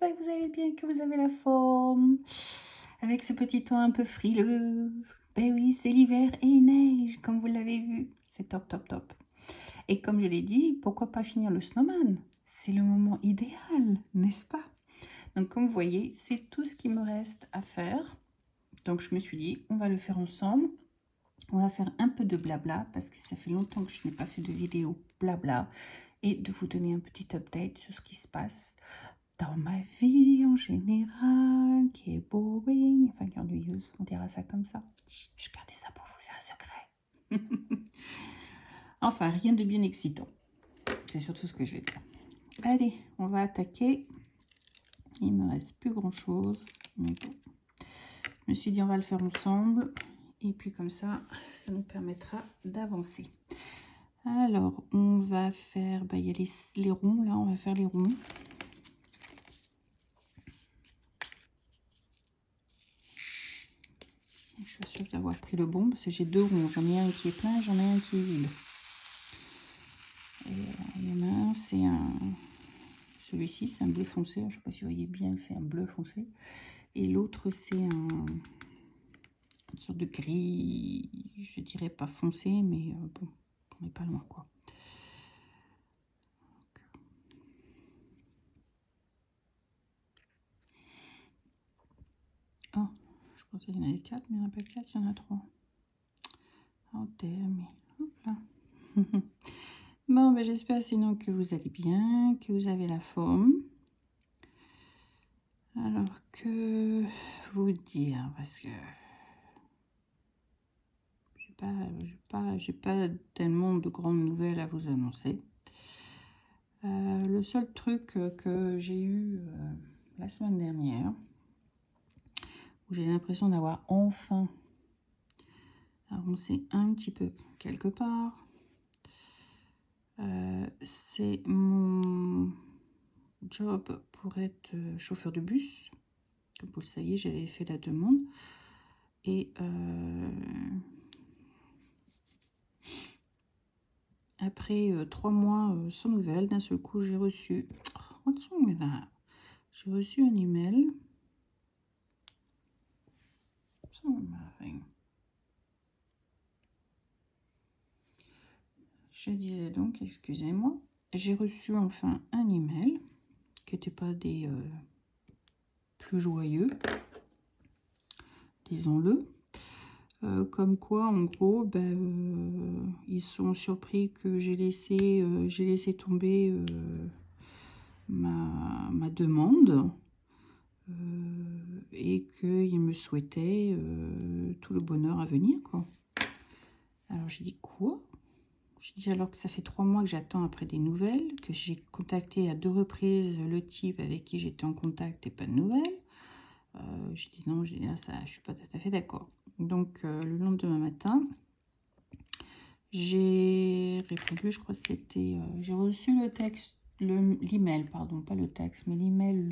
j'espère que vous allez bien, que vous avez la forme. Avec ce petit temps un peu frileux. Ben oui, c'est l'hiver et il neige, comme vous l'avez vu. C'est top, top, top. Et comme je l'ai dit, pourquoi pas finir le snowman? C'est le moment idéal, n'est-ce pas? Donc comme vous voyez, c'est tout ce qui me reste à faire. Donc je me suis dit, on va le faire ensemble. On va faire un peu de blabla parce que ça fait longtemps que je n'ai pas fait de vidéo blabla et de vous donner un petit update sur ce qui se passe dans ma vie en général, qui est boring, enfin qui est ennuyeuse, on dira ça comme ça. Je gardais ça pour vous, c'est un secret. Enfin, rien de bien excitant. C'est surtout ce que je vais dire. Allez, on va attaquer. Il me reste plus grand chose, mais bon. Je me suis dit on va le faire ensemble. Et puis comme ça nous permettra d'avancer. Alors, on va faire, il y a les ronds, là, on va faire les ronds. Je suis sûre d'avoir pris le bon, parce que j'ai deux ronds. J'en ai un qui est plein, j'en ai un qui est vide. Et il y en a un, c'est un... Celui-ci, c'est un bleu foncé. Je ne sais pas si vous voyez bien, c'est un bleu foncé. Et l'autre, c'est une sorte de gris, je dirais pas foncé, mais bon, on n'est pas loin, quoi. Oh, je pensais qu'il y en avait 4, mais il n'y en a pas 4, il y en a 3. Oh, damn. Hop là. Bon, ben, j'espère sinon que vous allez bien, que vous avez la forme. Alors, que vous dire, parce que j'ai pas tellement de grandes nouvelles à vous annoncer. Le seul truc que j'ai eu la semaine dernière, où j'ai l'impression d'avoir enfin avancé un petit peu quelque part, c'est mon job pour être chauffeur de bus. Comme vous le saviez, j'avais fait la demande. Et après 3 mois sans nouvelles, d'un seul coup, j'ai reçu... J'ai reçu un email. Je disais donc, excusez-moi, j'ai reçu enfin un email qui n'était pas des plus joyeux, disons-le. Comme quoi, en gros, ils sont surpris que j'ai laissé tomber ma demande et qu'ils me souhaitaient tout le bonheur à venir, quoi. Alors j'ai dit quoi? J'ai dit alors que ça fait 3 mois que j'attends après des nouvelles, que j'ai contacté à 2 reprises le type avec qui j'étais en contact et pas de nouvelles. J'ai dit non, j'ai dit là, ça, je suis pas tout à fait d'accord. Donc le lendemain matin, j'ai répondu, je crois que c'était, j'ai reçu le texte, l'email, pardon, pas le texte, mais l'email,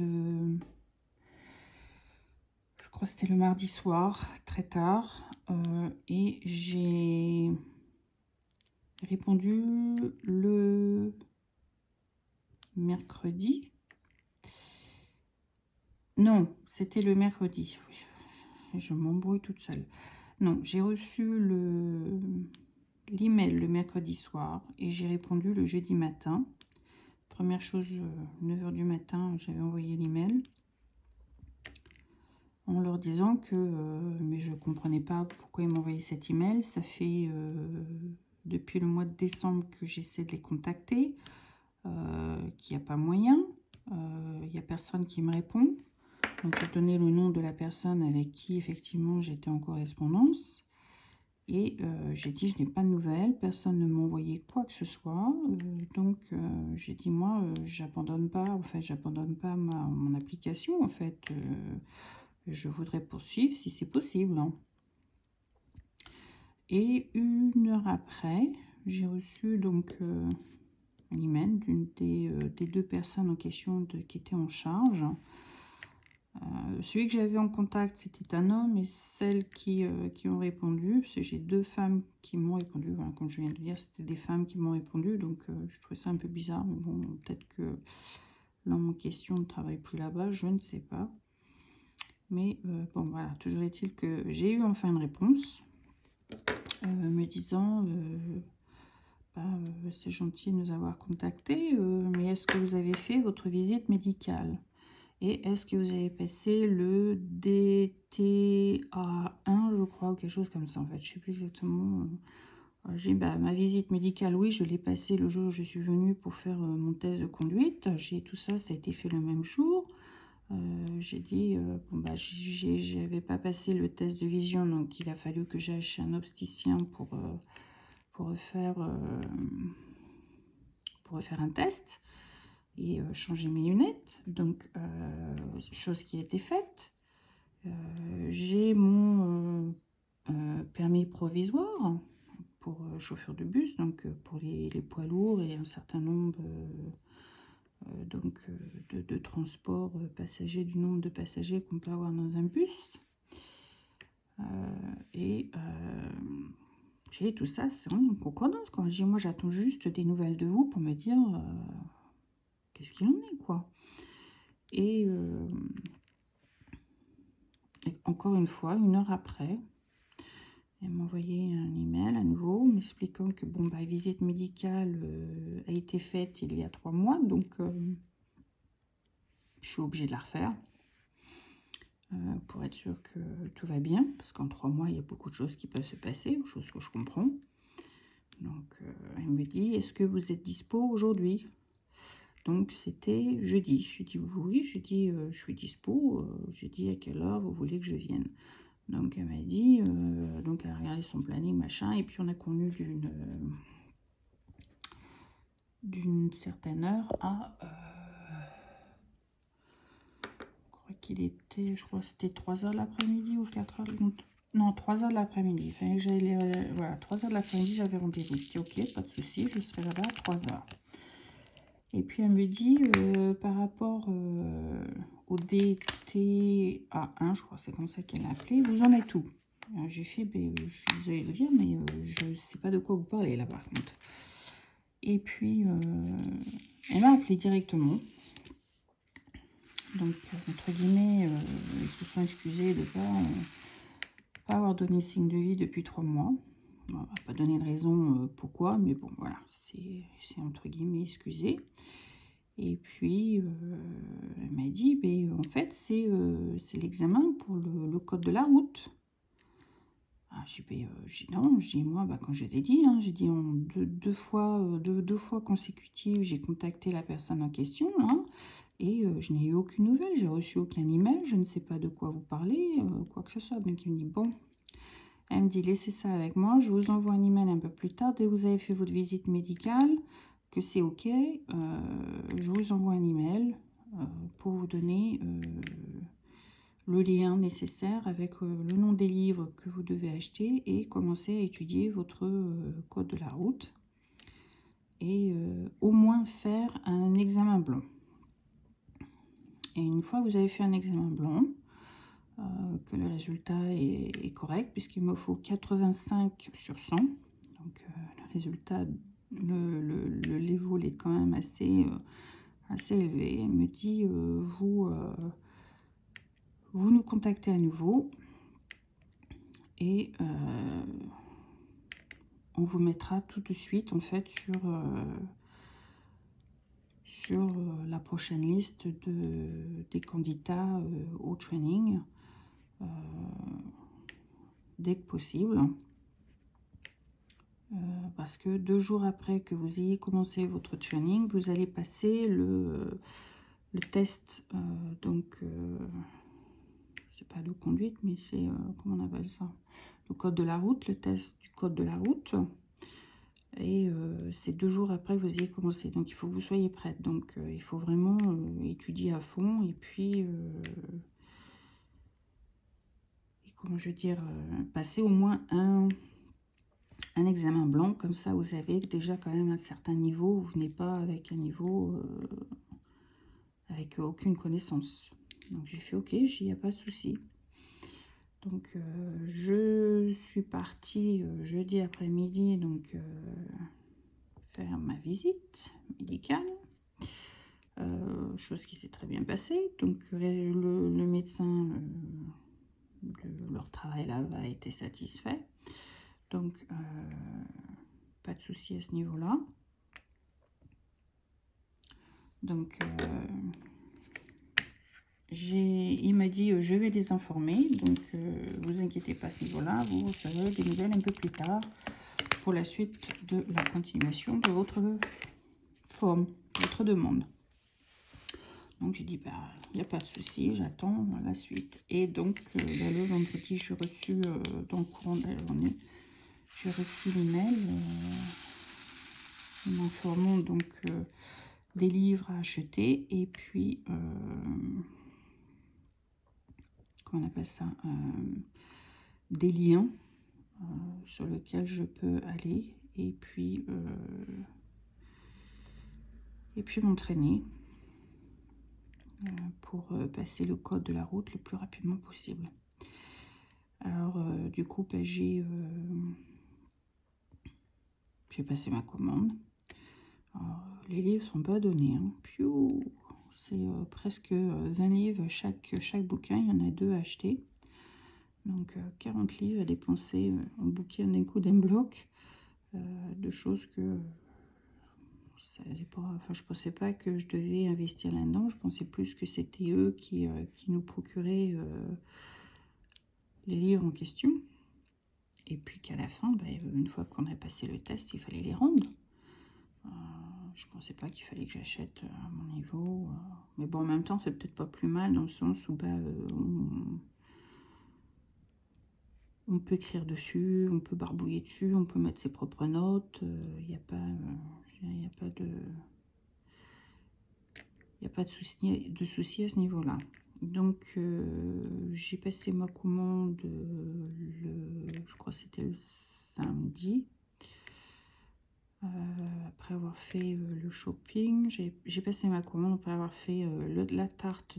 je crois que c'était le mardi soir, très tard, et j'ai répondu le mercredi. Non, c'était le mercredi. Oui, je m'embrouille toute seule. Non, j'ai reçu l'email le mercredi soir et j'ai répondu le jeudi matin. Première chose, 9 h du matin, j'avais envoyé l'email en leur disant que mais je comprenais pas pourquoi ils m'envoyaient cet email. Ça fait depuis le mois de décembre que j'essaie de les contacter, qu'il n'y a pas moyen, il n'y a personne qui me répond. Donc j'ai donné le nom de la personne avec qui effectivement j'étais en correspondance. Et j'ai dit je n'ai pas de nouvelles, personne ne m'a envoyé quoi que ce soit. Donc j'ai dit moi j'abandonne pas, en fait j'abandonne pas mon application en fait. Je voudrais poursuivre si c'est possible, hein. Et 1 heure après, j'ai reçu donc un email d'une des 2 personnes en question qui étaient en charge. Celui que j'avais en contact, c'était un homme, et celles qui ont répondu, parce que j'ai 2 femmes qui m'ont répondu, voilà, comme je viens de dire, c'était des femmes qui m'ont répondu, donc je trouvais ça un peu bizarre, mais bon, peut-être que l'homme en question ne travaille plus là-bas, je ne sais pas. Mais bon, voilà, toujours est-il que j'ai eu enfin une réponse me disant c'est gentil de nous avoir contactés, mais est-ce que vous avez fait votre visite médicale? Et est-ce que vous avez passé le DTA1, je crois, ou quelque chose comme ça, en fait, je sais plus exactement. J'ai ma visite médicale, oui, je l'ai passée le jour où je suis venue pour faire mon test de conduite. J'ai tout ça, ça a été fait le même jour. J'ai dit, bon, bah, j'avais pas passé le test de vision, donc il a fallu que j'aille chez un opticien pour refaire un test et changer mes lunettes. Donc, chose qui a été faite. J'ai mon permis provisoire pour chauffeur de bus, donc pour les poids lourds et un certain nombre de transports passagers, du nombre de passagers qu'on peut avoir dans un bus. J'ai tout ça, c'est en concordance. Moi, j'attends juste des nouvelles de vous pour me dire qu'est-ce qu'il en est, quoi. Et encore une fois, 1 heure après, elle m'a envoyé un email à nouveau m'expliquant que bon, bah, visite médicale a été faite il y a 3 mois, donc je suis obligée de la refaire pour être sûre que tout va bien, parce qu'en 3 mois, il y a beaucoup de choses qui peuvent se passer, choses que je comprends. Donc, elle me dit, est-ce que vous êtes dispo aujourd'hui? Donc, c'était jeudi. Je dis oui, je dis je suis dispo. J'ai dit à quelle heure vous voulez que je vienne. Donc, elle m'a dit, donc elle a regardé son planning, machin, et puis on a convenu d'une certaine heure à, je crois que c'était 3 heures de l'après-midi ou 4 heures, non, 3 heures de l'après-midi. Il fallait que j'aille, voilà, 3 heures de l'après-midi, j'avais rendez-vous. Je dis ok, pas de souci, je serai là-bas à 3 heures. Et puis elle me dit, par rapport au DTA1, je crois que c'est comme ça qu'elle l'a appelé, vous en êtes où? J'ai fait, je suis désolée de dire, mais je ne sais pas de quoi vous parlez là par contre. Et puis, elle m'a appelé directement. Donc, entre guillemets, ils se sont excusés de ne pas avoir donné signe de vie depuis 3 mois. On va pas donner de raison pourquoi, mais bon, voilà, c'est entre guillemets excusé. Et puis, elle m'a dit, en fait, c'est l'examen pour le code de la route. J'ai dit non, moi, quand je les ai dit, j'ai dit en deux fois consécutives, j'ai contacté la personne en question, et je n'ai eu aucune nouvelle, j'ai reçu aucun email, je ne sais pas de quoi vous parlez, quoi que ce soit. Donc, il me dit, bon, elle me dit, laissez ça avec moi, je vous envoie un email un peu plus tard, dès que vous avez fait votre visite médicale, que c'est ok, je vous envoie un email pour vous donner le lien nécessaire avec le nom des livres que vous devez acheter et commencer à étudier votre code de la route et au moins faire un examen blanc. Et une fois que vous avez fait un examen blanc, que le résultat est correct, puisqu'il me faut 85 sur 100, donc le résultat, le level est quand même assez élevé. Elle me dit, vous nous contactez à nouveau et on vous mettra tout de suite en fait sur la prochaine liste des candidats au training dès que possible. Parce que 2 jours après que vous ayez commencé votre training, vous allez passer le test, c'est pas de conduite, mais c'est, comment on appelle ça? Le code de la route, le test du code de la route. Et c'est 2 jours après que vous ayez commencé. Donc, il faut que vous soyez prête. Donc, il faut vraiment étudier à fond. Et puis, comment je veux dire, passer au moins un examen blanc. Comme ça, vous avez déjà quand même un certain niveau. Vous venez pas avec un niveau, avec aucune connaissance. Donc, j'ai fait OK, il n'y a pas de souci. Donc, je suis partie jeudi après-midi, donc faire ma visite médicale. chose qui s'est très bien passée. Donc le médecin, leur travail là a été satisfait. Donc pas de souci à ce niveau-là. Donc il m'a dit je vais les informer, donc vous inquiétez pas à ce niveau-là, vous aurez des nouvelles un peu plus tard pour la suite de la continuation de votre forme, votre demande. Donc j'ai dit bah il n'y a pas de souci, j'attends la suite. Et donc le vendredi j'ai reçu dans le courant de la journée, j'ai reçu l'email m'informant donc des livres à acheter et puis comment on appelle ça, des liens sur lesquels je peux aller et puis m'entraîner pour passer le code de la route le plus rapidement possible. Alors du coup bah, j'ai passé ma commande. Alors, les livres sont pas donnés, hein. C'est presque 20 livres chaque bouquin, il y en a 2 à acheter. Donc 40 livres à dépenser en bouquin d'un coup d'un bloc, de choses que je pensais pas que je devais investir là-dedans. Je pensais plus que c'était eux qui nous procuraient les livres en question. Et puis qu'à la fin, bah, une fois qu'on a passé le test, il fallait les rendre. Je pensais pas qu'il fallait que j'achète à mon niveau. Mais bon, en même temps, c'est peut-être pas plus mal dans le sens où bah, on peut écrire dessus, on peut barbouiller dessus, on peut mettre ses propres notes. Il n'y a pas de souci à ce niveau-là. Donc, j'ai passé ma commande, je crois que c'était le samedi. Après avoir fait le shopping, j'ai passé ma commande après avoir fait la tarte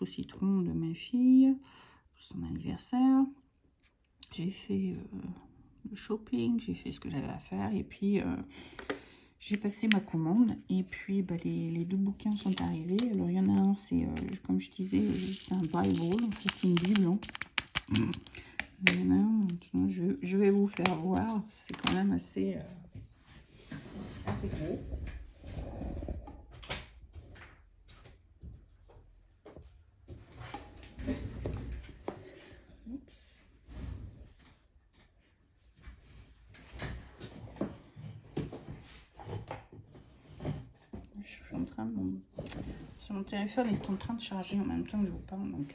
au citron de ma fille pour son anniversaire. J'ai fait le shopping, j'ai fait ce que j'avais à faire et puis j'ai passé ma commande et puis bah, les 2 bouquins sont arrivés. Alors il y en a un, c'est comme je disais, c'est un Bible, en fait c'est une Bible. Hein. Il y en a un, je vais vous faire voir, c'est quand même assez gros. Je suis en train de... Sur mon téléphone est en train de charger en même temps que je vous parle, donc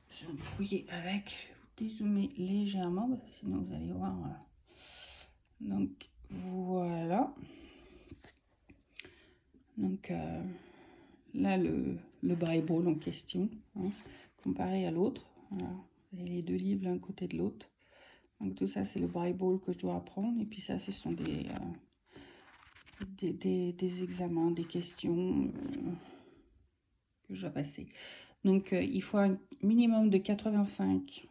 je vais me débrouiller avec. Je vais vous dézoomer légèrement, parce que sinon vous allez voir. Donc voilà. Donc là le Bible en question, hein, comparé à l'autre. Voilà. Vous avez les 2 livres l'un côté de l'autre. Donc tout ça c'est le Bible que je dois apprendre. Et puis ça ce sont des examens, des questions que je dois passer. Donc il faut un minimum de 85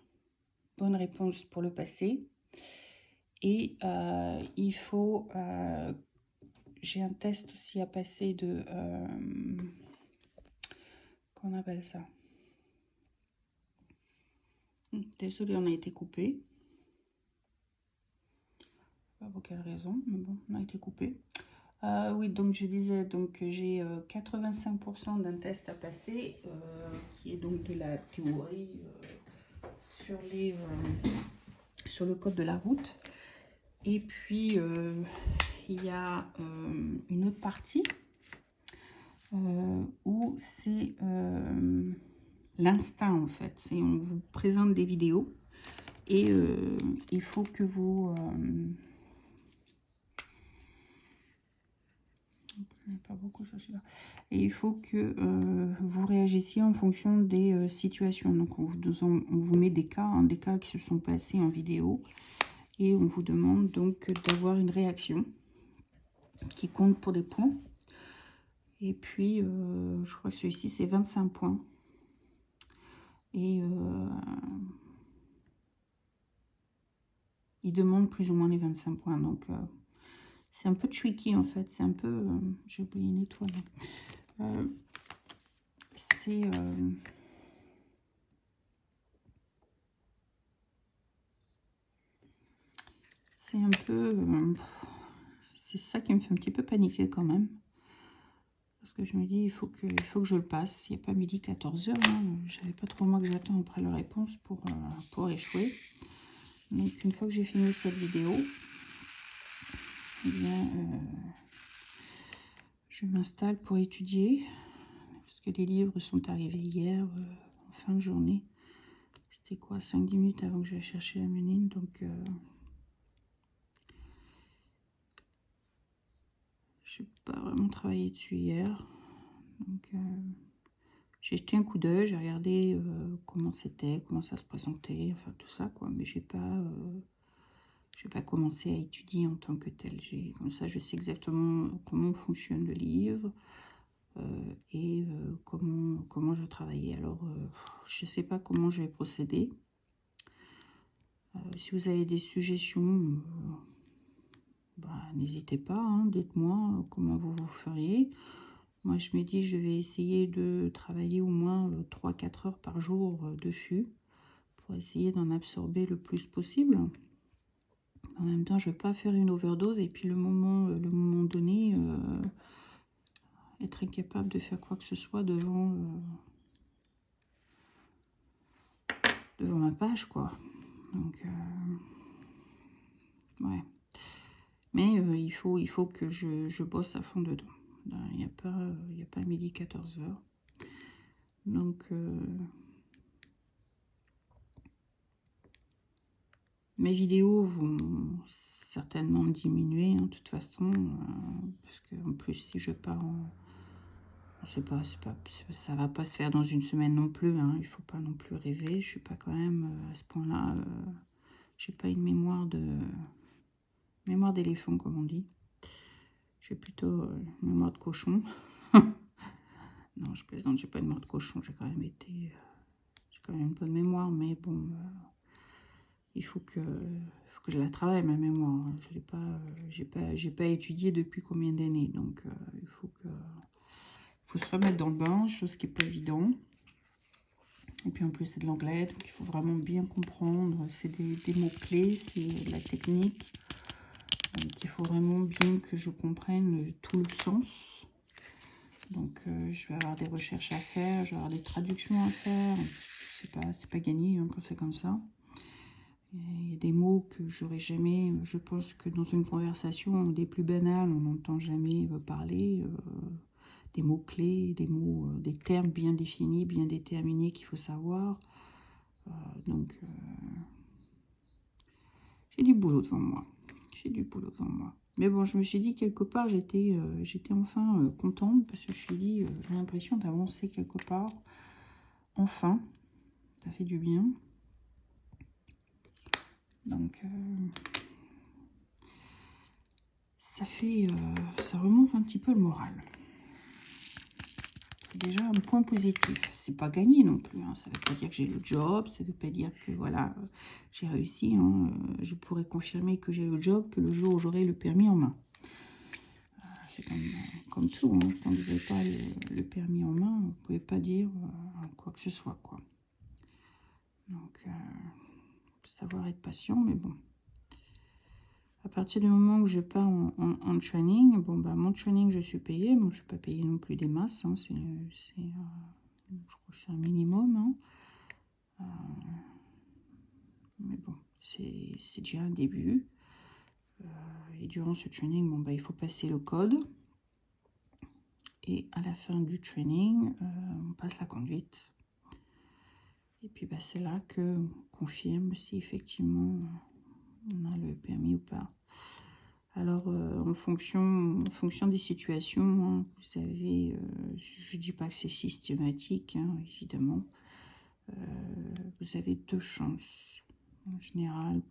bonnes réponses pour le passer. Et il faut... j'ai un test aussi à passer de... qu'on appelle ça? Désolée, on a été coupé. Pas pour quelle raison, mais bon, on a été coupé. Oui, donc je disais, donc j'ai 85% d'un test à passer, qui est donc de la théorie sur le code de la route. Et puis il y a une autre partie où c'est l'instinct en fait. On vous présente des vidéos et il faut que vous... pas beaucoup ça, et il faut que vous réagissiez en fonction des situations. Donc on vous met des cas, hein, des cas qui se sont passés en vidéo, et on vous demande donc d'avoir une réaction qui compte pour des points. Et puis je crois que celui-ci c'est 25 points. Et il demande plus ou moins les 25 points. Donc c'est un peu tricky en fait. C'est un peu... j'ai oublié une étoile. c'est un peu... c'est ça qui me fait un petit peu paniquer quand même. Parce que je me dis, il faut que je le passe. Il n'y a pas midi 14h. Hein. Je savais pas trop moi que j'attends après la réponse pour échouer. Donc, une fois que j'ai fini cette vidéo, eh bien, je m'installe pour étudier. Parce que les livres sont arrivés hier, en fin de journée. C'était quoi, 5-10 minutes avant que j'aille chercher la menine. Donc, je n'ai pas vraiment travaillé dessus hier. Donc, j'ai jeté un coup d'œil, j'ai regardé comment c'était, comment ça se présentait, enfin tout ça, quoi. Mais j'ai pas commencé à étudier en tant que tel. Comme ça, je sais exactement comment fonctionne le livre et comment je travaillais. Alors, je ne sais pas comment je vais procéder. Si vous avez des suggestions, n'hésitez pas, hein, dites-moi comment vous feriez. Moi, je me dis, je vais essayer de travailler au moins 3-4 heures par jour dessus pour essayer d'en absorber le plus possible. En même temps, je ne vais pas faire une overdose et puis le moment donné, être incapable de faire quoi que ce soit devant ma page, quoi. Donc, ouais. Mais il faut que je bosse à fond dedans. Il n'y a pas midi 14h. Donc, mes vidéos vont certainement diminuer, hein, de toute façon. Parce qu'en plus, si je pars en... ça va pas se faire dans une semaine non plus. Hein, il faut pas non plus rêver. Je suis pas quand même à ce point-là. J'ai pas une mémoire d'éléphant, comme on dit. J'ai plutôt une mémoire de cochon. Non, je plaisante, j'ai pas une mémoire de cochon, j'ai quand même une bonne mémoire, mais bon, il faut que je la travaille, ma mémoire. Je l'ai pas, j'ai pas étudié depuis combien d'années, donc il faut se remettre dans le bain, chose qui est pas évident. Et puis en plus c'est de l'anglais, donc il faut vraiment bien comprendre. C'est des mots-clés, c'est de la technique. Donc il faut vraiment bien que je comprenne tout le sens. Donc je vais avoir des recherches à faire, je vais avoir des traductions à faire. C'est pas gagné, hein, quand c'est comme ça. Il y a des mots que j'aurais jamais, je pense que dans une conversation des plus banales, on n'entend jamais parler. Des mots-clés, des termes bien définis, bien déterminés qu'il faut savoir. Donc, j'ai du boulot devant moi. Mais bon, je me suis dit, quelque part, j'étais enfin contente, parce que je me suis dit, j'ai l'impression d'avancer quelque part. Enfin, ça fait du bien. Donc, ça remonte un petit peu le moral. C'est déjà un point positif. C'est pas gagné non plus, hein. Ça veut pas dire que j'ai le job, ça veut pas dire que voilà, j'ai réussi, hein. Je pourrais confirmer que j'ai le job que le jour où j'aurai le permis en main. C'est comme tout, hein. Quand vous n'avez pas le permis en main, vous pouvez pas dire quoi que ce soit, quoi. Donc, savoir être patient, mais bon. À partir du moment où je pars en training, bon, bah, mon training, je suis payée. Bon, je ne suis pas payée non plus des masses, hein. Je crois que c'est un minimum, hein. Mais bon, c'est déjà un début. Et durant ce training, bon, bah, il faut passer le code. Et à la fin du training, on passe la conduite. Et puis, bah, c'est là qu'on confirme si effectivement on a le permis ou pas. Alors, en fonction des situations, hein, vous savez, je ne dis pas que c'est systématique, hein, évidemment. Vous avez 2 chances, en général,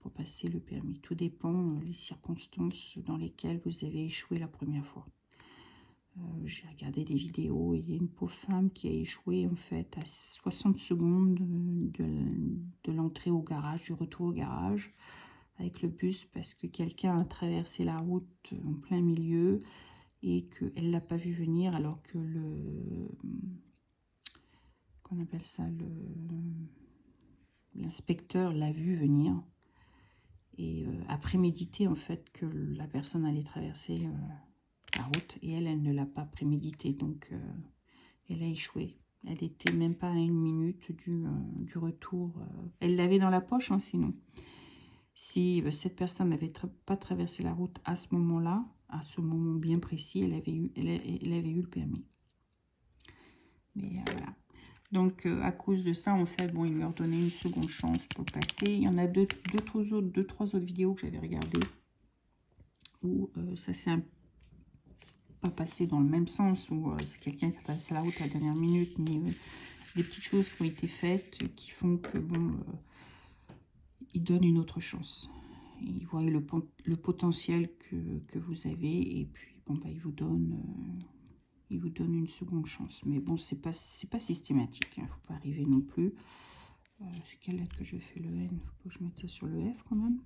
pour passer le permis. Tout dépend des circonstances dans lesquelles vous avez échoué la première fois. J'ai regardé des vidéos et il y a une pauvre femme qui a échoué, en fait, à 60 secondes de l'entrée au garage, du retour au garage, avec le bus, parce que quelqu'un a traversé la route en plein milieu et qu'elle ne l'a pas vu venir alors que qu'on appelle ça, l'inspecteur l'a vu venir et a prémédité en fait que la personne allait traverser la route et elle ne l'a pas prémédité, donc elle a échoué. Elle n'était même pas à 1 minute du retour. Elle l'avait dans la poche, hein, sinon. Si cette personne n'avait pas traversé la route à ce moment-là, à ce moment bien précis, elle avait eu le permis. Mais voilà. Donc, à cause de ça, en fait, bon, il lui a redonné une seconde chance pour le passer. Il y en a deux, trois autres vidéos que j'avais regardées où ça s'est pas passé dans le même sens, où c'est quelqu'un qui a passé la route à la dernière minute, mais des petites choses qui ont été faites qui font que, bon, il donne une autre chance. Il voit le potentiel que vous avez, et puis, bon, bah, il vous donne une seconde chance. Mais bon, c'est pas systématique, hein, faut pas arriver non plus. C'est quelle lettre que je fais le N? Faut pas que je mette ça sur le F quand même.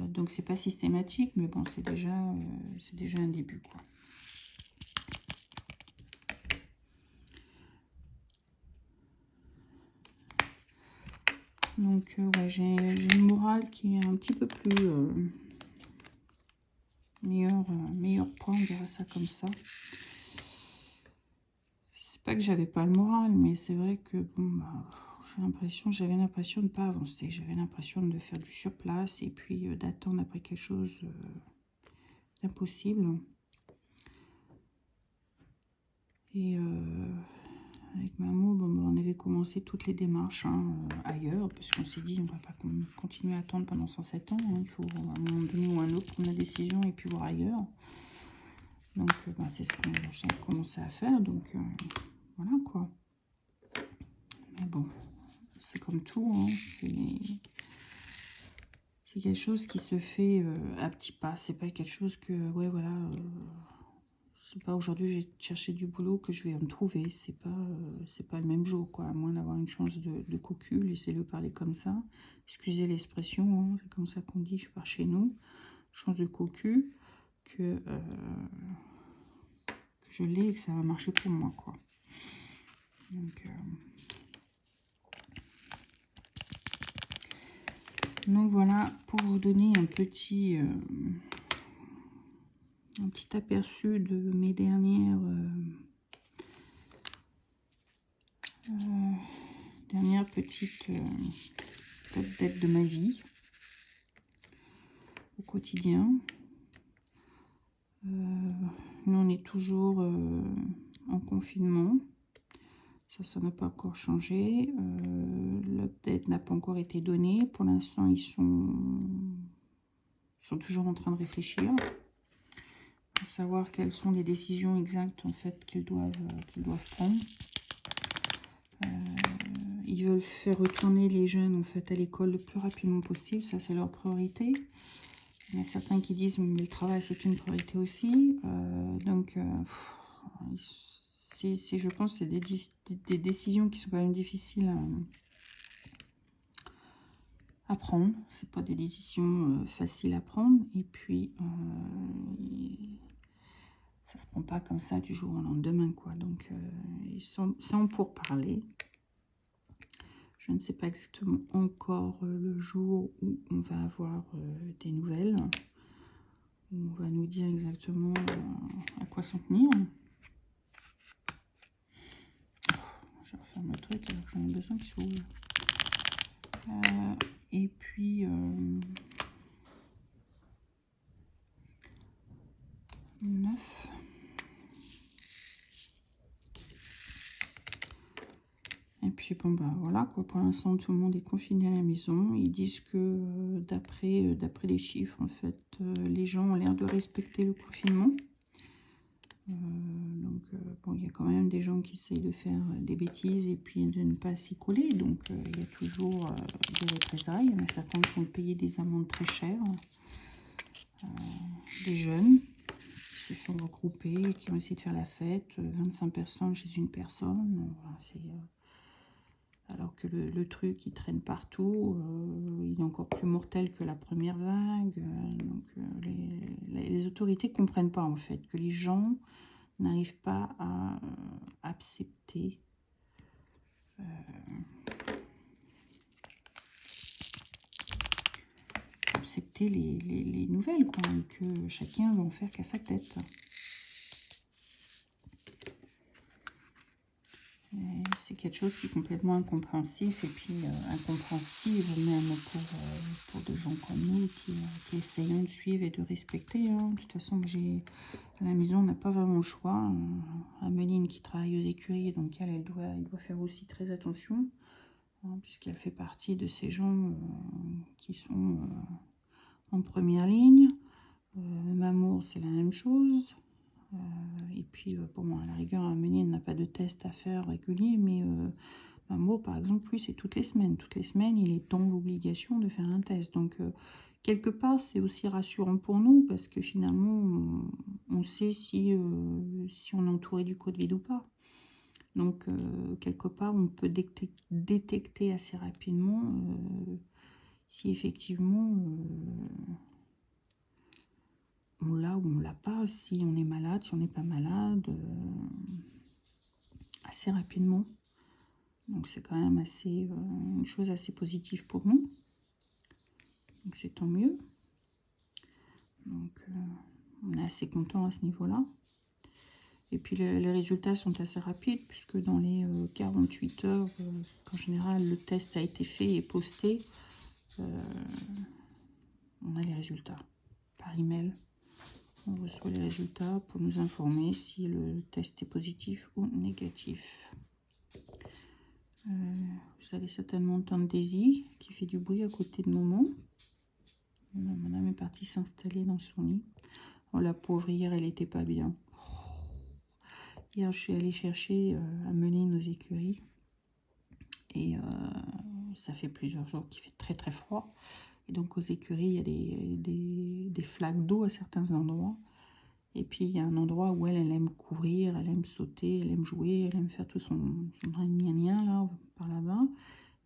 Donc c'est pas systématique, mais bon, c'est déjà un début, quoi. Donc ouais, j'ai une morale qui est un petit peu plus meilleur point, on dira ça comme ça. C'est pas que j'avais pas le moral, mais c'est vrai que bon, bah, j'avais l'impression de ne pas avancer. J'avais l'impression de faire du surplace et puis d'attendre après quelque chose d'impossible. Et avec Maman, bon, bah, on avait commencé toutes les démarches, hein, ailleurs, parce qu'on s'est dit on va pas continuer à attendre pendant 107 ans. Hein, il faut à un moment donné ou un autre prendre la décision et puis voir ailleurs. Donc bah, c'est ce que j'ai commencé à faire. Donc voilà quoi. Mais bon, c'est comme tout, hein, c'est quelque chose qui se fait à petits pas. C'est pas quelque chose que, ouais, voilà, c'est pas aujourd'hui j'ai cherché du boulot que je vais me trouver. C'est pas le même jour, quoi. À moins d'avoir une chance de cocu, laissez-le parler comme ça. Excusez l'expression, hein, c'est comme ça qu'on dit, je pars chez nous. Chance de cocu que je l'ai et que ça va marcher pour moi, quoi. Donc voilà, pour vous donner un petit aperçu de mes dernières petites updates de ma vie au quotidien. Nous on est toujours en confinement. Ça n'a pas encore changé. L'update n'a pas encore été donné. Pour l'instant, ils sont toujours en train de réfléchir. Pour savoir quelles sont les décisions exactes en fait qu'ils doivent prendre. Ils veulent faire retourner les jeunes en fait à l'école le plus rapidement possible. Ça, c'est leur priorité. Il y en a certains qui disent mais le travail, c'est une priorité aussi. Je pense que c'est des décisions qui sont quand même difficiles à prendre. C'est pas des décisions faciles à prendre. Et puis, ça se prend pas comme ça du jour au lendemain, quoi. Donc, c'est en pourparlers. Je ne sais pas exactement encore le jour où on va avoir des nouvelles. On va nous dire exactement à quoi s'en tenir. Je vais refermer le truc alors que j'en ai besoin qu'il s'ouvre. Et puis 9. Et puis bon bah voilà quoi, pour l'instant tout le monde est confiné à la maison. Ils disent que d'après les chiffres en fait, les gens ont l'air de respecter le confinement. Bon, il y a quand même des gens qui essayent de faire des bêtises et puis de ne pas s'y coller. Donc il y a toujours des représailles. Il y en a certains qui ont payé des amendes très chères. Des jeunes qui se sont regroupés et qui ont essayé de faire la fête. 25 personnes chez une personne. Voilà, Alors que le truc, il traîne partout. Il est encore plus mortel que la première vague. Les autorités ne comprennent pas, en fait, que les gens n'arrivent pas à accepter les nouvelles, quoi, et que chacun va en faire qu'à sa tête. C'est quelque chose qui est complètement incompréhensif et puis incompréhensible même pour des gens comme nous qui essayons de suivre et de respecter. Hein. De toute façon, à la maison, on n'a pas vraiment le choix. Ameline qui travaille aux écuries, donc elle doit faire aussi très attention, hein, puisqu'elle fait partie de ces gens qui sont en première ligne. Mamour, c'est la même chose. Et puis, bon, à la rigueur, Amélie n'a pas de test à faire régulier, mais Mamour, par exemple, lui, c'est toutes les semaines. Toutes les semaines, il est dans l'obligation de faire un test. Donc, quelque part, c'est aussi rassurant pour nous, parce que finalement, on sait si on est entouré du Covid ou pas. Donc, quelque part, on peut détecter assez rapidement si effectivement on l'a ou on l'a pas, si on est malade, si on n'est pas malade, assez rapidement. Donc c'est quand même assez une chose assez positive pour nous. Donc c'est tant mieux. Donc on est assez content à ce niveau-là. Et puis les résultats sont assez rapides, puisque dans les 48 heures, qu'en général le test a été fait et posté, on a les résultats par email. On reçoit les résultats pour nous informer si le test est positif ou négatif. Vous allez certainement entendre Daisy qui fait du bruit à côté de Maman. Madame est partie s'installer dans son lit. Oh, la pauvre, hier, elle n'était pas bien. Hier, je suis allée chercher Ameline aux écuries. Et ça fait plusieurs jours qu'il fait très très froid. Et donc aux écuries, il y a des flaques d'eau à certains endroits. Et puis il y a un endroit où elle aime courir, elle aime sauter, elle aime jouer, elle aime faire tout son gna là, par là-bas.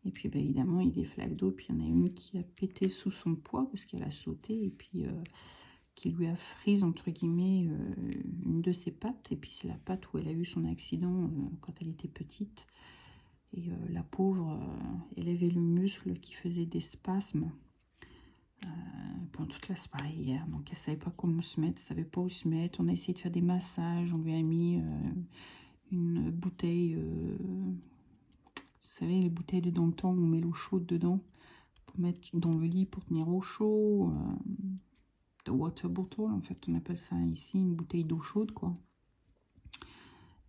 Et puis bah, évidemment, il y a des flaques d'eau. Puis il y en a une qui a pété sous son poids parce qu'elle a sauté. Et puis qui lui a frise, entre guillemets, une de ses pattes. Et puis c'est la patte où elle a eu son accident quand elle était petite. Et la pauvre, elle avait le muscle qui faisait des spasmes pendant toute la soirée hier. Donc elle ne savait pas comment se mettre, elle ne savait pas où se mettre. On a essayé de faire des massages, on lui a mis une bouteille, vous savez, les bouteilles de Danton où on met l'eau chaude dedans pour mettre dans le lit pour tenir au chaud. The water bottle, en fait, on appelle ça ici une bouteille d'eau chaude, quoi.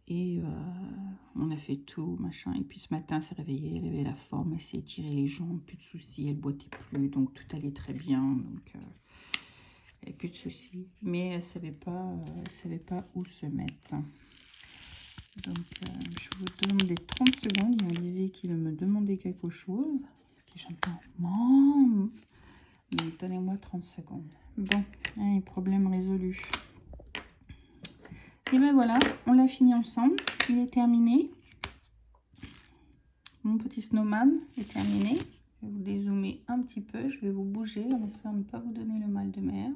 Et on a fait tout, machin. Et puis ce matin, elle s'est réveillée, elle avait la forme, elle s'est étirée les jambes, plus de soucis, elle boitait plus, donc tout allait très bien. Donc, elle avait plus de soucis. Mais elle savait pas où se mettre. Donc, je vous donne les 30 secondes. Il me disait qu'il veut me demander quelque chose. Et j'entends, maman. Donc, donnez-moi 30 secondes. Bon, allez, problème résolu. Et ben voilà, on l'a fini ensemble. Il est terminé. Mon petit snowman est terminé. Je vais vous dézoomer un petit peu. Je vais vous bouger en espérant ne pas vous donner le mal de mer.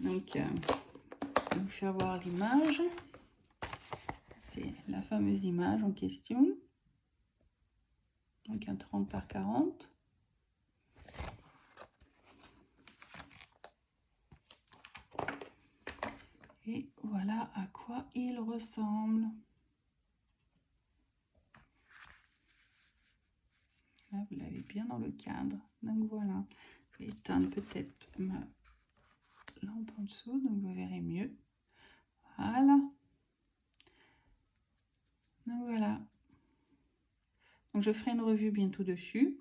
Donc, je vais vous faire voir l'image. C'est la fameuse image en question. Donc, un 30 par 40. Et voilà à quoi il ressemble. Là, vous l'avez bien dans le cadre. Donc, voilà. Je vais éteindre peut-être ma lampe en dessous, donc vous verrez mieux. Voilà. Donc voilà. Donc je ferai une revue bientôt dessus.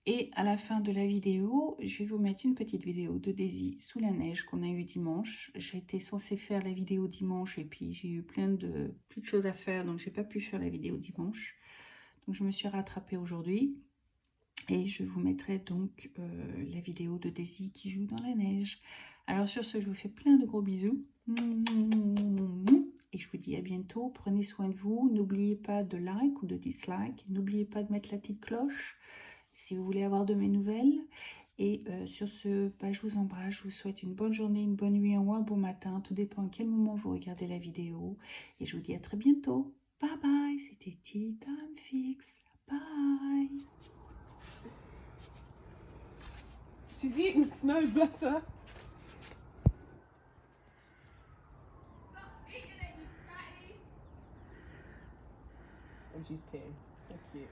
Et à la fin de la vidéo, je vais vous mettre une petite vidéo de Daisy sous la neige qu'on a eu dimanche. J'étais censée faire la vidéo dimanche et puis j'ai eu plein de choses à faire, donc j'ai pas pu faire la vidéo dimanche. Donc je me suis rattrapée aujourd'hui et je vous mettrai donc la vidéo de Daisy qui joue dans la neige. Alors sur ce, je vous fais plein de gros bisous. Et je vous dis à bientôt. Prenez soin de vous. N'oubliez pas de like ou de dislike. N'oubliez pas de mettre la petite cloche si vous voulez avoir de mes nouvelles. Et sur ce, bah, je vous embrasse, je vous souhaite une bonne journée, une bonne nuit ou un bon matin. Tout dépend à quel moment vous regardez la vidéo. Et je vous dis à très bientôt. Bye bye, c'était Tea Time Fix. Bye. She's eating snow, bless her. And she's peeing. How cute.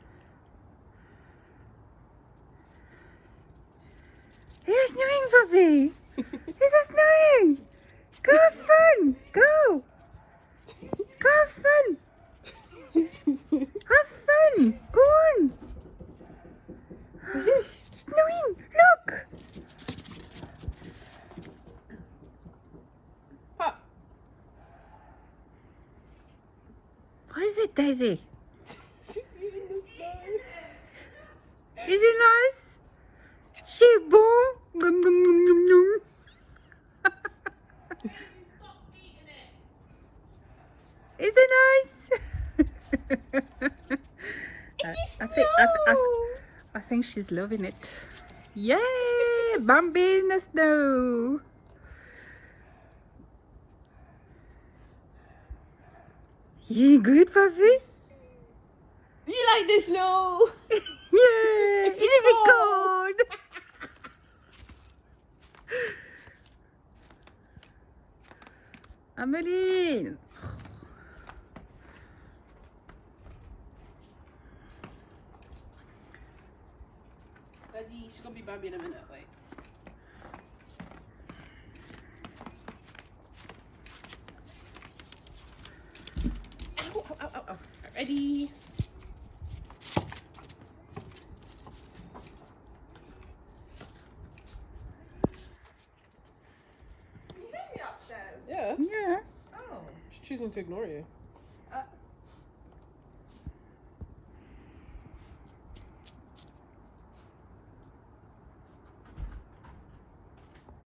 It's snowing, puppy. It's snowing. Go have fun. Go. Go have fun. Have fun. Go on. Snowing. Look. Pop. What is it, Daisy? She's eating the snow. Is it nice? C'est bon. Nom, nom, nom, nom, nom. Is it nice? I think she's loving it. Yay! Bambi in the snow. You good, puppy? You like the snow? Yeah. Is it a bit cold? Ameline. Daddy, she's gonna be Bambi in a minute, wait. Ow, ow, ow, ow, ow. Ready? Can you hear me upstairs? Yeah. Yeah. Oh. She's choosing to ignore you.